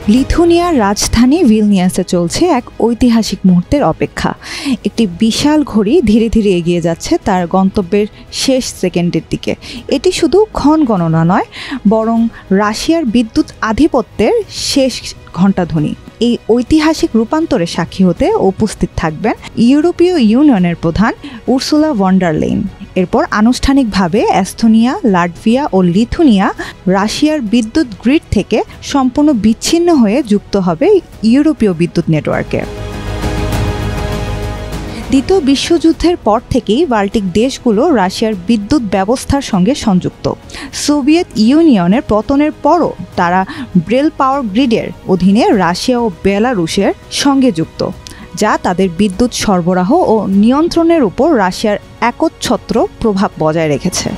লিথুয়ানিয়ার রাজধানী ভিলনিয়াসে চলছে এক ঐতিহাসিক মুহূর্তের অপেক্ষা। একটি বিশাল ঘড়ি ধীরে ধীরে এগিয়ে যাচ্ছে তার গন্তব্যের শেষ সেকেন্ডের দিকে। এটি শুধু ক্ষণ গণনা নয়, বরং রাশিয়ার বিদ্যুৎ আধিপত্যের শেষ ঘণ্টাধ্বনি। এই ঐতিহাসিক রূপান্তরের সাক্ষী হতে উপস্থিত থাকবেন ইউরোপীয় ইউনিয়নের প্রধান উর্সুলা ভন ডার লেয়েন। এরপর আনুষ্ঠানিকভাবে এস্তোনিয়া, লাটভিয়া ও লিথুয়ানিয়া রাশিয়ার বিদ্যুৎ গ্রিড থেকে সম্পূর্ণ বিচ্ছিন্ন হয়ে যুক্ত হবে ইউরোপীয় বিদ্যুৎ নেটওয়ার্কে। দ্বিতীয় বিশ্বযুদ্ধের পর থেকেই বাল্টিক দেশগুলো রাশিয়ার বিদ্যুৎ ব্যবস্থার সঙ্গে সংযুক্ত। সোভিয়েত ইউনিয়নের পতনের পরও তারা ব্রেল পাওয়ার গ্রিডের অধীনে রাশিয়া ও বেলারুশের সঙ্গে যুক্ত, যা তাদের বিদ্যুৎ সরবরাহ ও নিয়ন্ত্রণের উপর রাশিয়ার একচ্ছত্র প্রভাব বজায় রেখেছে।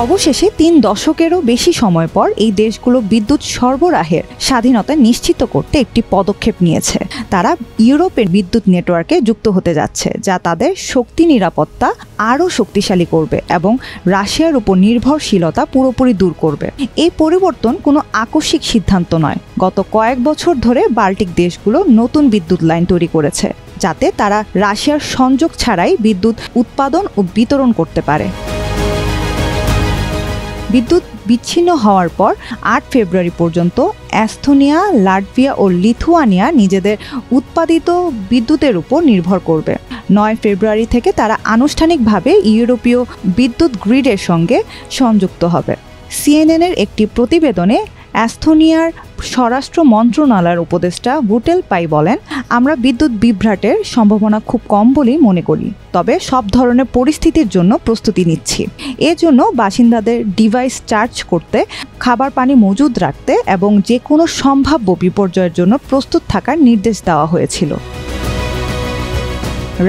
অবশেষে ৩ দশকেরও বেশি সময় পর এই দেশগুলো বিদ্যুৎ সরবরাহের স্বাধীনতা নিশ্চিত করতে একটি পদক্ষেপ নিয়েছে। তারা ইউরোপের বিদ্যুৎ নেটওয়ার্কে যুক্ত হতে যাচ্ছে, যা তাদের শক্তি নিরাপত্তা আরও শক্তিশালী করবে এবং রাশিয়ার উপর নির্ভরশীলতা পুরোপুরি দূর করবে। এই পরিবর্তন কোনো আকস্মিক সিদ্ধান্ত নয়। গত কয়েক বছর ধরে বাল্টিক দেশগুলো নতুন বিদ্যুৎ লাইন তৈরি করেছে, যাতে তারা রাশিয়ার সংযোগ ছাড়াই বিদ্যুৎ উৎপাদন ও বিতরণ করতে পারে। বিদ্যুৎ বিচ্ছিন্ন হওয়ার পর ৮ ফেব্রুয়ারি পর্যন্ত এস্তোনিয়া, লাটভিয়া ও লিথুয়ানিয়া নিজেদের উৎপাদিত বিদ্যুতের উপর নির্ভর করবে। ৯ ফেব্রুয়ারি থেকে তারা আনুষ্ঠানিকভাবে ইউরোপীয় বিদ্যুৎ গ্রিডের সঙ্গে সংযুক্ত হবে। সিএনএনের একটি প্রতিবেদনে এস্তোনিয়ার স্বরাষ্ট্র মন্ত্রণালয়ের উপদেষ্টা বুটেল পাই বলেন, আমরা বিদ্যুৎ বিভ্রাটের সম্ভাবনা খুব কম বলেই মনে করি, তবে সব ধরনের পরিস্থিতির জন্য প্রস্তুতি নিচ্ছি। এজন্য বাসিন্দাদের ডিভাইস চার্জ করতে, খাবার পানি মজুদ রাখতে এবং যে কোনো সম্ভাব্য বিপর্যয়ের জন্য প্রস্তুত থাকার নির্দেশ দেওয়া হয়েছিল।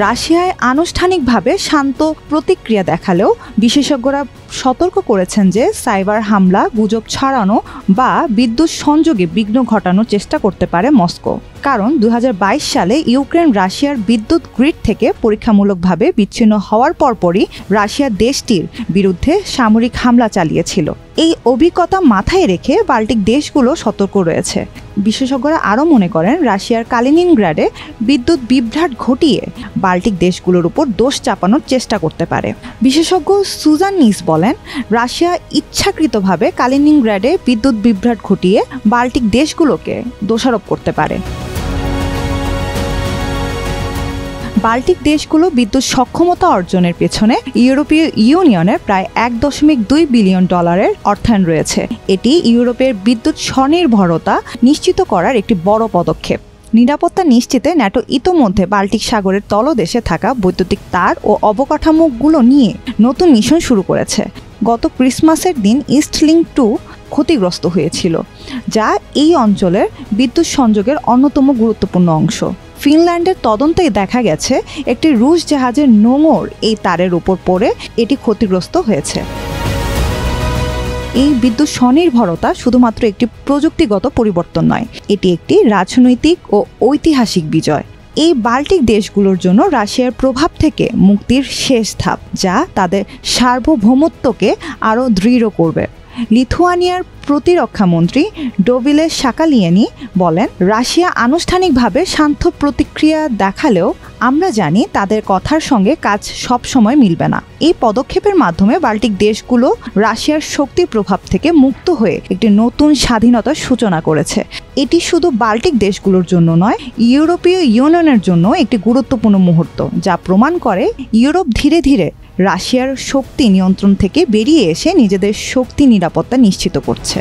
রাশিয়ায় আনুষ্ঠানিকভাবে শান্ত প্রতিক্রিয়া দেখালেও বিশেষজ্ঞরা সতর্ক করেছেন যে সাইবার হামলা, গুজব ছড়ানো বা বিদ্যুৎ সংযোগে বিঘ্ন ঘটানোর চেষ্টা করতে পারে মস্কো। কারণ ২০২২ সালে ইউক্রেন রাশিয়ার বিদ্যুৎ গ্রিড থেকে পরীক্ষামূলকভাবে বিচ্ছিন্ন হওয়ার পরপরই রাশিয়া দেশটির বিরুদ্ধে সামরিক হামলা চালিয়েছিল। এই অভিজ্ঞতা মাথায় রেখে বাল্টিক দেশগুলো সতর্ক রয়েছে। বিশেষজ্ঞরা আরও মনে করেন, রাশিয়ার কালিনিনগ্রাডে বিদ্যুৎ বিভ্রাট ঘটিয়ে বাল্টিক দেশগুলোর উপর দোষ চাপানোর চেষ্টা করতে পারে। বিশেষজ্ঞ সুজান নিস বলেন, রাশিয়া ইচ্ছাকৃতভাবে কালিনিনগ্রাডে বিদ্যুৎ বিভ্রাট ঘটিয়ে বাল্টিক দেশগুলোকে দোষারোপ করতে পারে। বাল্টিক দেশগুলো বিদ্যুৎ সক্ষমতা অর্জনের পেছনে ইউরোপীয় ইউনিয়নের প্রায় $1.2 বিলিয়ন অর্থায়ন রয়েছে। এটি ইউরোপের বিদ্যুৎ স্বনির্ভরতা নিশ্চিত করার একটি বড় পদক্ষেপ। নিরাপত্তা নিশ্চিতে ন্যাটো ইতোমধ্যে বাল্টিক সাগরের তলদেশে থাকা বৈদ্যুতিক তার ও অবকাঠামোগুলো নিয়ে নতুন মিশন শুরু করেছে। গত ক্রিসমাসের দিন ইস্টলিংক 2 ক্ষতিগ্রস্ত হয়েছিল, যা এই অঞ্চলের বিদ্যুৎ সংযোগের অন্যতম গুরুত্বপূর্ণ অংশ। ফিনল্যান্ডের তদন্তে দেখা গেছে, একটি রুশ জাহাজের নোঙর এই তারের উপর পড়ে এটি ক্ষতিগ্রস্ত হয়েছে। এই বিদ্যুৎ স্বনির্ভরতা শুধুমাত্র একটি প্রযুক্তিগত পরিবর্তন নয়, এটি একটি রাজনৈতিক ও ঐতিহাসিক বিজয়। এই বাল্টিক দেশগুলোর জন্য রাশিয়ার প্রভাব থেকে মুক্তির শেষ ধাপ, যা তাদের সার্বভৌমত্বকে আরও দৃঢ় করবে। লিথুয়ানিয়ার প্রতিরক্ষা মন্ত্রী ডোভিলে শাকালিয়েনি বলেন, রাশিয়া আনুষ্ঠানিকভাবে শান্ত প্রতিক্রিয়া দেখালেও আমরা জানি তাদের কথার সঙ্গে কাজ সবসময় মিলবে না। এই পদক্ষেপের মাধ্যমে বাল্টিক দেশগুলো রাশিয়ার শক্তির প্রভাব থেকে মুক্ত হয়ে একটি নতুন স্বাধীনতার সূচনা করেছে। এটি শুধু বাল্টিক দেশগুলোর জন্য নয়, ইউরোপীয় ইউনিয়নের জন্য একটি গুরুত্বপূর্ণ মুহূর্ত, যা প্রমাণ করে ইউরোপ ধীরে ধীরে রাশিয়ার শক্তি নিয়ন্ত্রণ থেকে বেরিয়ে এসে নিজেদের শক্তি নিরাপত্তা নিশ্চিত করছে।